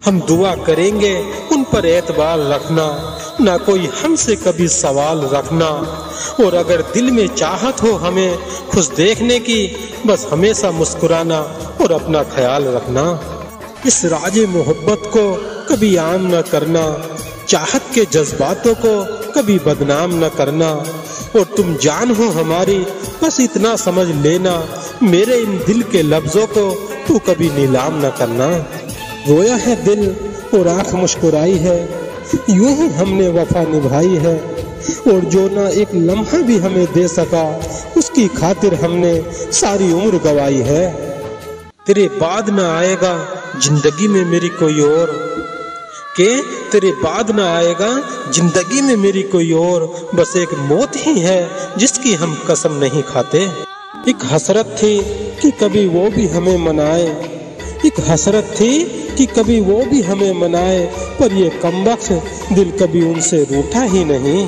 हम दुआ करेंगे उन पर एतबार रखना, ना कोई हमसे कभी सवाल रखना। और अगर दिल में चाहत हो हमें खुश देखने की, बस हमेशा मुस्कुराना और अपना ख्याल रखना। इस राजे मोहब्बत को कभी आम न करना, चाहत के जज्बातों को कभी बदनाम न करना। और तुम जान हो हमारी, बस इतना समझ लेना, मेरे इन दिल के लफ्जों को तू कभी नीलाम न करना। रोया है दिल और आंख मुस्कुराई है, यूं ही हमने वफा निभाई है। और जो ना एक लम्हा भी हमें दे सका, उसकी खातिर हमने सारी उम्र गवाई है। तेरे बाद ना आएगा जिंदगी में मेरी कोई और, के तेरे बाद ना आएगा जिंदगी में मेरी कोई और, बस एक मौत ही है जिसकी हम कसम नहीं खाते। एक हसरत थी कि कभी वो भी हमें मनाए, एक हसरत थी कि कभी वो भी हमें मनाए, पर ये कमबख्त दिल कभी उनसे रूठा ही नहीं।